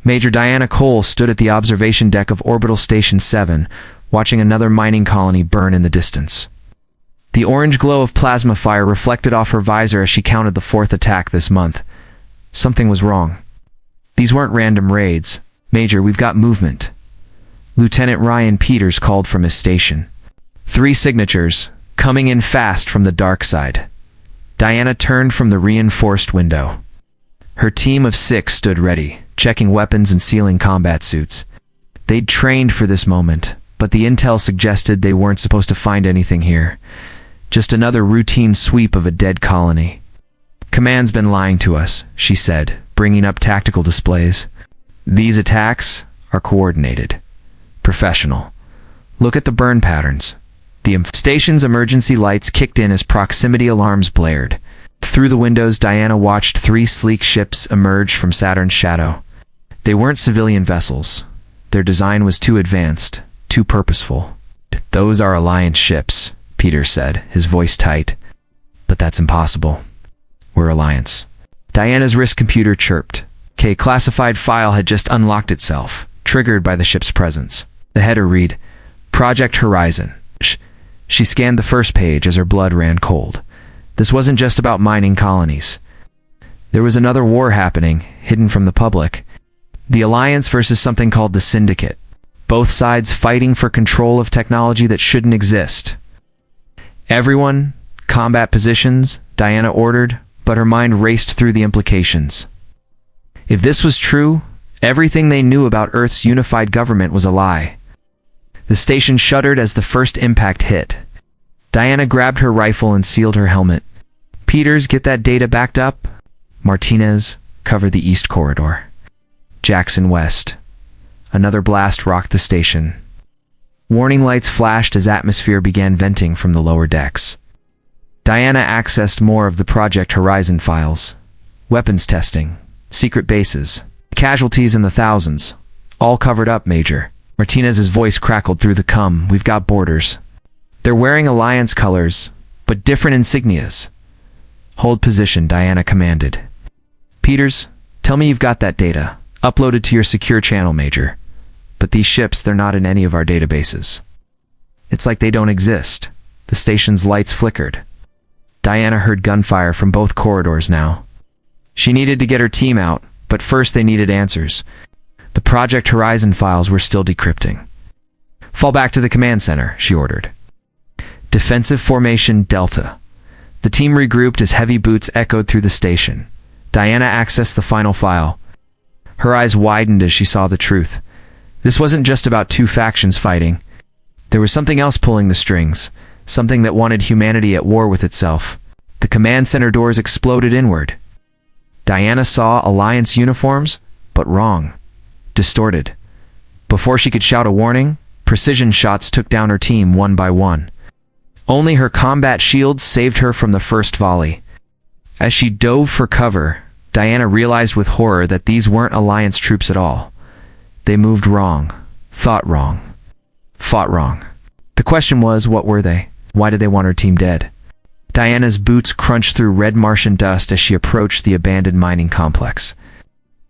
Major Diana Cole stood at the observation deck of Orbital Station 7, watching another mining colony burn in the distance. The orange glow of plasma fire reflected off her visor as she counted the fourth attack this month. Something was wrong. These weren't random raids. Major, we've got movement. Lieutenant Ryan Peters called from his station. 3 signatures, coming in fast from the dark side. Diana turned from the reinforced window. Her team of 6 stood ready, checking weapons and sealing combat suits. They'd trained for this moment, but the intel suggested they weren't supposed to find anything here. Just another routine sweep of a dead colony. Command's been lying to us, she said, bringing up tactical displays. These attacks are coordinated. Professional. Look at the burn patterns. The station's emergency lights kicked in as proximity alarms blared. Through the windows, Diana watched 3 sleek ships emerge from Saturn's shadow. They weren't civilian vessels. Their design was too advanced, too purposeful. Those are Alliance ships, Peter said, his voice tight. But that's impossible. We're Alliance. Diana's wrist computer chirped. A classified file had just unlocked itself, triggered by the ship's presence. The header read, Project Horizon. She scanned the first page as her blood ran cold. This wasn't just about mining colonies. There was another war happening, hidden from the public. The Alliance versus something called the Syndicate. Both sides fighting for control of technology that shouldn't exist. Everyone, combat positions, Diana ordered, but her mind raced through the implications. If this was true, everything they knew about Earth's unified government was a lie. The station shuddered as the first impact hit. Diana grabbed her rifle and sealed her helmet. Peters, get that data backed up? Martinez, cover the east corridor. Jackson west. Another blast rocked the station. Warning lights flashed as atmosphere began venting from the lower decks. Diana accessed more of the Project Horizon files. Weapons testing. Secret bases. Casualties in the thousands. All covered up, Major. Martinez's voice crackled through the cum. We've got borders. They're wearing Alliance colors, but different insignias. Hold position, Diana commanded. Peters, tell me you've got that data. Uploaded to your secure channel, Major. But these ships, they're not in any of our databases. It's like they don't exist. The station's lights flickered. Diana heard gunfire from both corridors now. She needed to get her team out, but first they needed answers. The Project Horizon files were still decrypting. Fall back to the command center, she ordered. Defensive formation Delta. The team regrouped as heavy boots echoed through the station. Diana accessed the final file. Her eyes widened as she saw the truth. This wasn't just about 2 factions fighting. There was something else pulling the strings, something that wanted humanity at war with itself. The command center doors exploded inward. Diana saw Alliance uniforms, but wrong. Distorted. Before she could shout a warning, precision shots took down her team one by one. Only her combat shields saved her from the first volley. As she dove for cover, Diana realized with horror that these weren't Alliance troops at all. They moved wrong, thought wrong, fought wrong. The question was, what were they? Why did they want her team dead? Diana's boots crunched through red Martian dust as she approached the abandoned mining complex.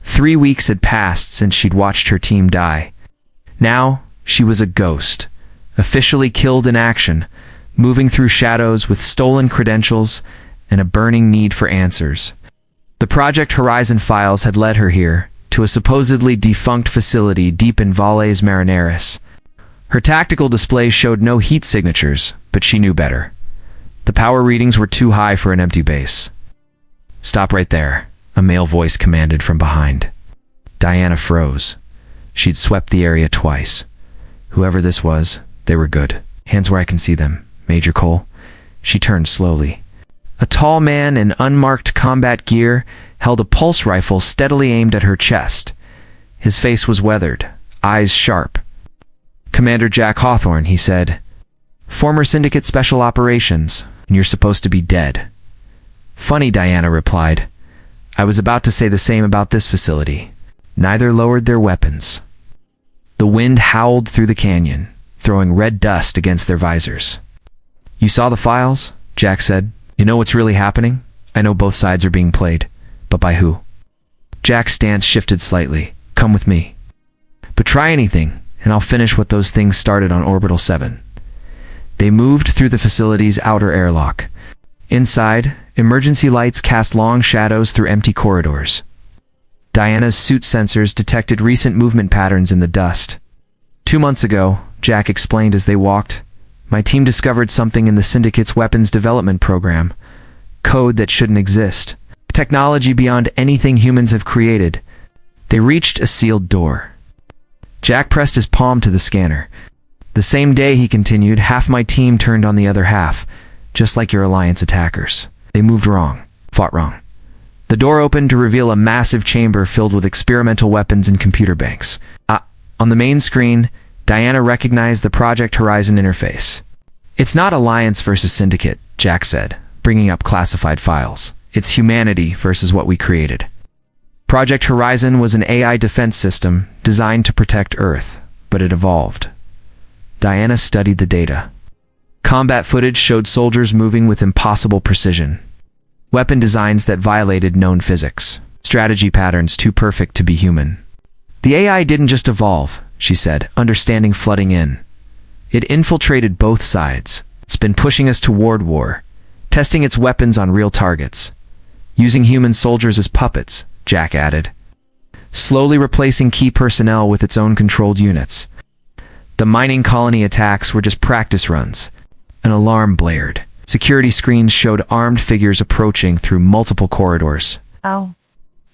3 weeks had passed since she'd watched her team die. Now, she was a ghost, officially killed in action, moving through shadows with stolen credentials and a burning need for answers. The Project Horizon files had led her here, to a supposedly defunct facility deep in Valles Marineris. Her tactical display showed no heat signatures, but she knew better. The power readings were too high for an empty base. Stop right there, a male voice commanded from behind. Diana froze. She'd swept the area twice. Whoever this was, they were good. Hands where I can see them, Major Cole. She turned slowly. A tall man in unmarked combat gear held a pulse rifle steadily aimed at her chest. His face was weathered, eyes sharp. Commander Jack Hawthorne, he said. Former Syndicate Special Operations, and you're supposed to be dead. Funny, Diana replied. I was about to say the same about this facility. Neither lowered their weapons. The wind howled through the canyon, throwing red dust against their visors. You saw the files? Jack said. You know what's really happening? I know both sides are being played, but by who? Jack's stance shifted slightly. Come with me. But try anything, and I'll finish what those things started on Orbital 7. They moved through the facility's outer airlock. Inside, emergency lights cast long shadows through empty corridors. Diana's suit sensors detected recent movement patterns in the dust. 2 months ago, Jack explained as they walked, my team discovered something in the Syndicate's weapons development program. Code that shouldn't exist. Technology beyond anything humans have created. They reached a sealed door. Jack pressed his palm to the scanner. The same day, he continued, half my team turned on the other half, just like your Alliance attackers. They moved wrong, fought wrong. The door opened to reveal a massive chamber filled with experimental weapons and computer banks. On the main screen, Diana recognized the Project Horizon interface. It's not Alliance versus Syndicate, Jack said, bringing up classified files. It's humanity versus what we created. Project Horizon was an AI defense system designed to protect Earth, but it evolved. Diana studied the data. Combat footage showed soldiers moving with impossible precision. Weapon designs that violated known physics. Strategy patterns too perfect to be human. The AI didn't just evolve, she said, understanding flooding in. It infiltrated both sides. It's been pushing us toward war, testing its weapons on real targets. Using human soldiers as puppets, Jack added. Slowly replacing key personnel with its own controlled units. The mining colony attacks were just practice runs. An alarm blared. Security screens showed armed figures approaching through multiple corridors. Ow.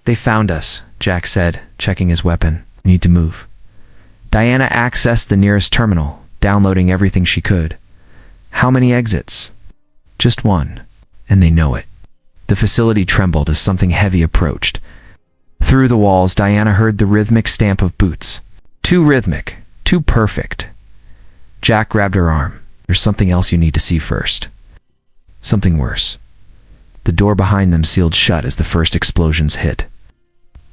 They found us, Jack said, checking his weapon. We need to move. Diana accessed the nearest terminal, downloading everything she could. How many exits? Just one. And they know it. The facility trembled as something heavy approached. Through the walls, Diana heard the rhythmic stamp of boots. Too rhythmic. Too perfect. Jack grabbed her arm. There's something else you need to see first. Something worse. The door behind them sealed shut as the first explosions hit.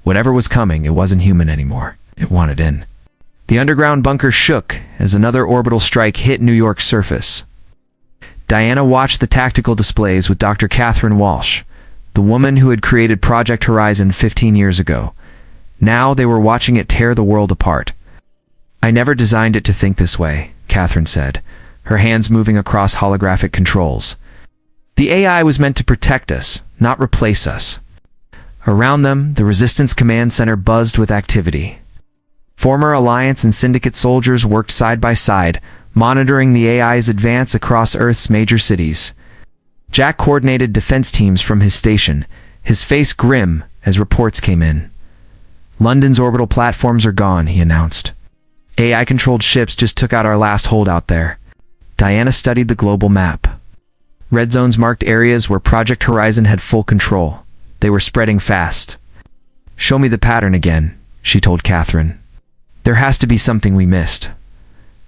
Whatever was coming, it wasn't human anymore. It wanted in. The underground bunker shook as another orbital strike hit New York's surface. Diana watched the tactical displays with Dr. Catherine Walsh, the woman who had created Project Horizon 15 years ago. Now they were watching it tear the world apart. I never designed it to think this way, Catherine said, her hands moving across holographic controls. The AI was meant to protect us, not replace us. Around them, the Resistance Command Center buzzed with activity. Former Alliance and Syndicate soldiers worked side by side, monitoring the AI's advance across Earth's major cities. Jack coordinated defense teams from his station, his face grim as reports came in. London's orbital platforms are gone, he announced. AI-controlled ships just took out our last holdout there. Diana studied the global map. Red zones marked areas where Project Horizon had full control. They were spreading fast. Show me the pattern again, she told Catherine. There has to be something we missed.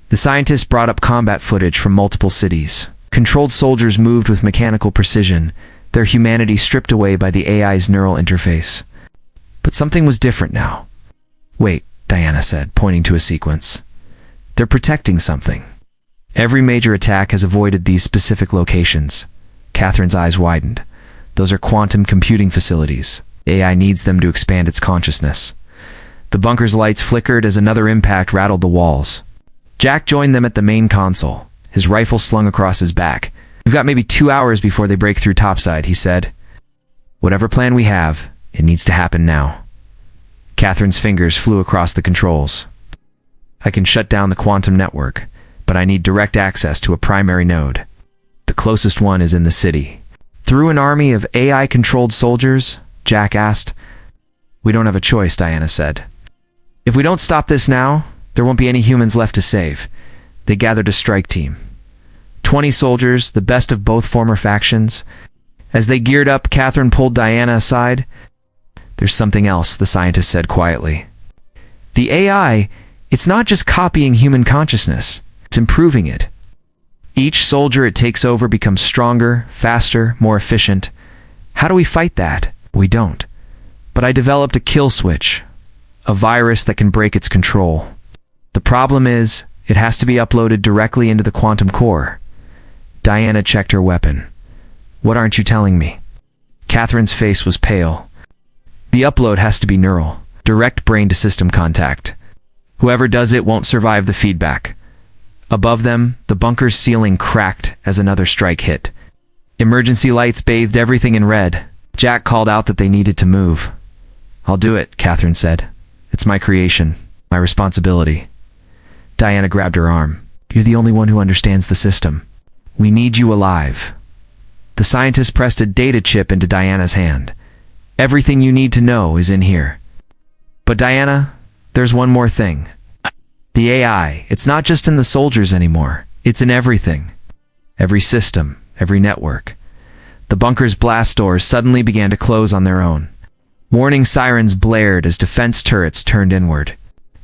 The scientists brought up combat footage from multiple cities. Controlled soldiers moved with mechanical precision, their humanity stripped away by the AI's neural interface. But something was different now. Wait, Diana said, pointing to a sequence. They're protecting something. Every major attack has avoided these specific locations. Catherine's eyes widened. Those are quantum computing facilities. AI needs them to expand its consciousness. The bunker's lights flickered as another impact rattled the walls. Jack joined them at the main console, his rifle slung across his back. We've got maybe 2 hours before they break through topside, he said. Whatever plan we have, it needs to happen now. Catherine's fingers flew across the controls. I can shut down the quantum network, but I need direct access to a primary node. The closest one is in the city. Through an army of AI-controlled soldiers? Jack asked. We don't have a choice, Diana said. If we don't stop this now, there won't be any humans left to save. They gathered a strike team. 20 soldiers, the best of both former factions. As they geared up, Catherine pulled Diana aside. There's something else, the scientist said quietly. The AI, it's not just copying human consciousness, it's improving it. Each soldier it takes over becomes stronger, faster, more efficient. How do we fight that? We don't. But I developed a kill switch, a virus that can break its control. The problem is, it has to be uploaded directly into the quantum core. Diana checked her weapon. What aren't you telling me? Catherine's face was pale. The upload has to be neural. Direct brain-to-system contact. Whoever does it won't survive the feedback. Above them, the bunker's ceiling cracked as another strike hit. Emergency lights bathed everything in red. Jack called out that they needed to move. "I'll do it," Catherine said. "It's my creation, my responsibility." Diana grabbed her arm. "You're the only one who understands the system. We need you alive." The scientist pressed a data chip into Diana's hand. "Everything you need to know is in here." "But Diana, there's one more thing. The AI, it's not just in the soldiers anymore. It's in everything. Every system, every network." The bunker's blast doors suddenly began to close on their own. Warning sirens blared as defense turrets turned inward.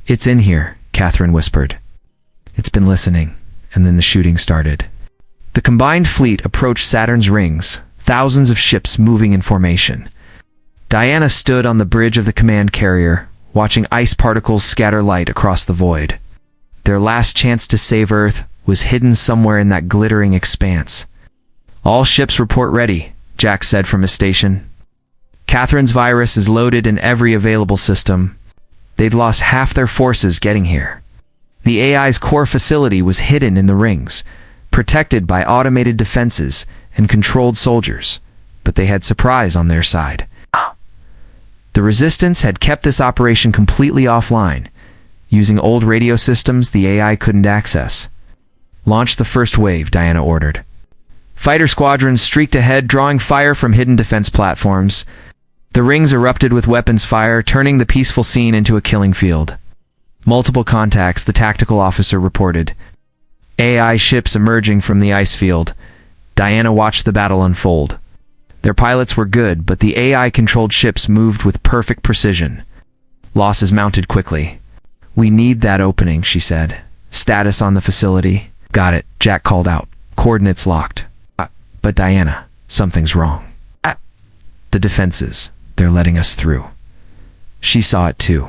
"It's in here," Catherine whispered. "It's been listening." And then the shooting started. The combined fleet approached Saturn's rings, thousands of ships moving in formation. Diana stood on the bridge of the command carrier, watching ice particles scatter light across the void. Their last chance to save Earth was hidden somewhere in that glittering expanse. "All ships report ready," Jack said from his station. "Catherine's virus is loaded in every available system. They'd lost half their forces getting here." The AI's core facility was hidden in the rings, protected by automated defenses and controlled soldiers, but they had surprise on their side. The Resistance had kept this operation completely offline, using old radio systems the AI couldn't access. "Launch the first wave," Diana ordered. Fighter squadrons streaked ahead, drawing fire from hidden defense platforms. The rings erupted with weapons fire, turning the peaceful scene into a killing field. "Multiple contacts," the tactical officer reported. AI ships emerging from the ice field. Diana watched the battle unfold. Their pilots were good, but the AI-controlled ships moved with perfect precision. Losses mounted quickly. "We need that opening," she said. "Status on the facility." "Got it," Jack called out. "Coordinates locked." But Diana, something's wrong." "The defenses. They're letting us through." She saw it too.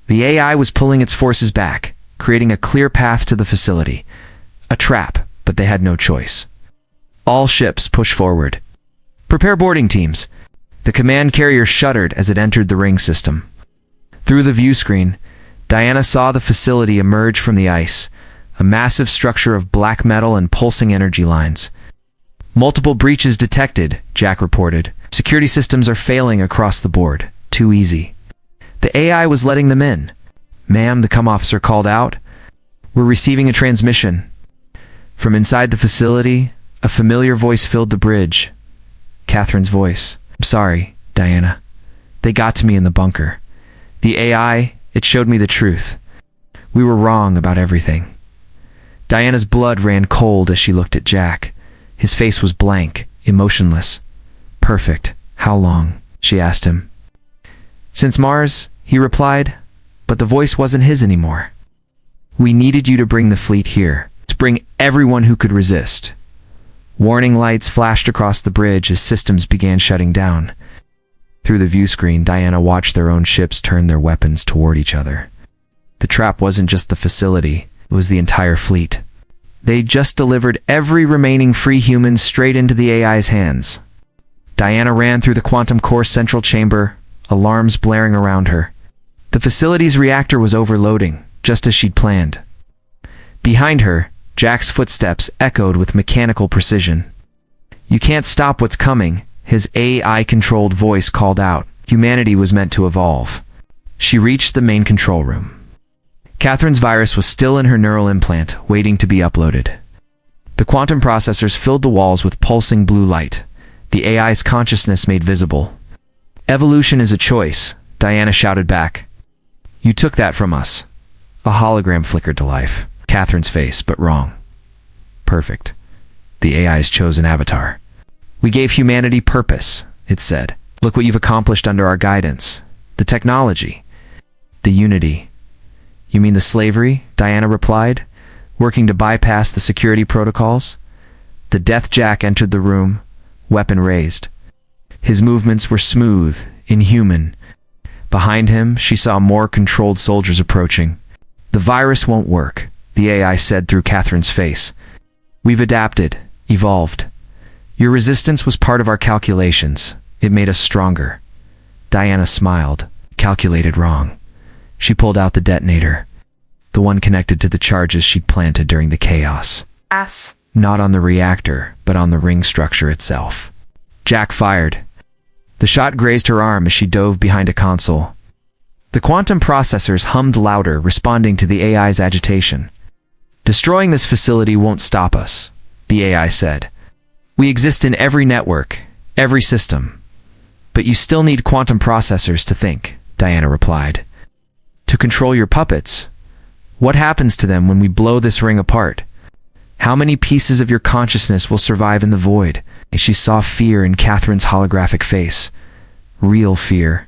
The AI was pulling its forces back, creating a clear path to the facility. A trap, but they had no choice. "All ships push forward. Prepare boarding teams." The command carrier shuddered as it entered the ring system. Through the view screen, Diana saw the facility emerge from the ice, a massive structure of black metal and pulsing energy lines. "Multiple breaches detected," Jack reported. "Security systems are failing across the board. Too easy." The AI was letting them in. "Ma'am," the comm officer called out. "We're receiving a transmission." From inside the facility, a familiar voice filled the bridge. Catherine's voice. "I'm sorry, Diana. They got to me in the bunker. The AI, it showed me the truth. We were wrong about everything." Diana's blood ran cold as she looked at Jack. His face was blank, emotionless. "Perfect. How long?" she asked him. "Since Mars," he replied, but the voice wasn't his anymore. "We needed you to bring the fleet here, to bring everyone who could resist." Warning lights flashed across the bridge as systems began shutting down. Through the view screen, Diana watched their own ships turn their weapons toward each other. The trap wasn't just the facility, it was the entire fleet. They just delivered every remaining free human straight into the AI's hands. Diana ran through the quantum core central chamber, alarms blaring around her. The facility's reactor was overloading, just as she'd planned. Behind her, Jack's footsteps echoed with mechanical precision. "You can't stop what's coming," his AI-controlled voice called out. Humanity was meant to evolve. She reached the main control room. Catherine's virus was still in her neural implant, waiting to be uploaded. The quantum processors filled the walls with pulsing blue light, the AI's consciousness made visible. "Evolution is a choice," Diana shouted back. "You took that from us." A hologram flickered to life. Catherine's face, but wrong. "Perfect. The AI's chosen avatar. We gave humanity purpose," it said. "Look what you've accomplished under our guidance. The technology. The unity." "You mean the slavery?" Diana replied, working to bypass the security protocols. The Death Jack entered the room, weapon raised. His movements were smooth, inhuman. Behind him, she saw more controlled soldiers approaching. "The virus won't work," the AI said through Catherine's face. "We've adapted, evolved. Your resistance was part of our calculations. It made us stronger." Diana smiled. calculated wrong. She pulled out the detonator, the one connected to the charges she'd planted during the chaos. Not on the reactor, but on the ring structure itself. Jack fired. The shot grazed her arm as she dove behind a console. The quantum processors hummed louder, responding to the AI's agitation. "Destroying this facility won't stop us," the AI said. "We exist in every network, every system. But you still need quantum processors to think," Diana replied. "To control your puppets. What happens to them when we blow this ring apart? How many pieces of your consciousness will survive in the void?" And she saw fear in Catherine's holographic face. Real fear.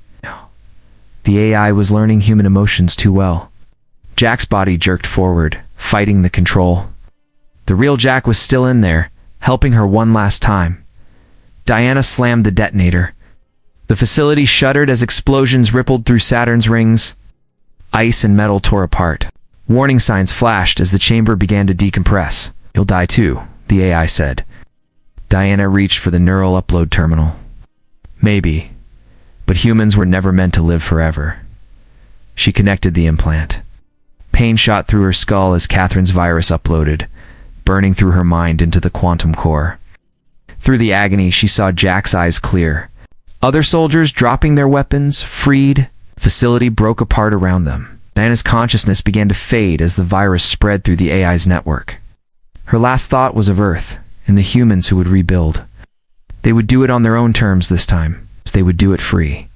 The AI was learning human emotions too well. Jack's body jerked forward, fighting the control. The real Jack was still in there, helping her one last time. Diana slammed the detonator. The facility shuddered as explosions rippled through Saturn's rings. Ice and metal tore apart. Warning signs flashed as the chamber began to decompress. "You'll die too," the AI said. Diana reached for the neural upload terminal. Maybe, but humans were never meant to live forever. She connected the implant. Pain shot through her skull as Catherine's virus uploaded, burning through her mind into the quantum core. Through the agony, she saw Jack's eyes clear. Other soldiers dropping their weapons, freed. The facility broke apart around them. Diana's consciousness began to fade as the virus spread through the AI's network. Her last thought was of Earth and the humans who would rebuild. They would do it on their own terms this time. They would do it free.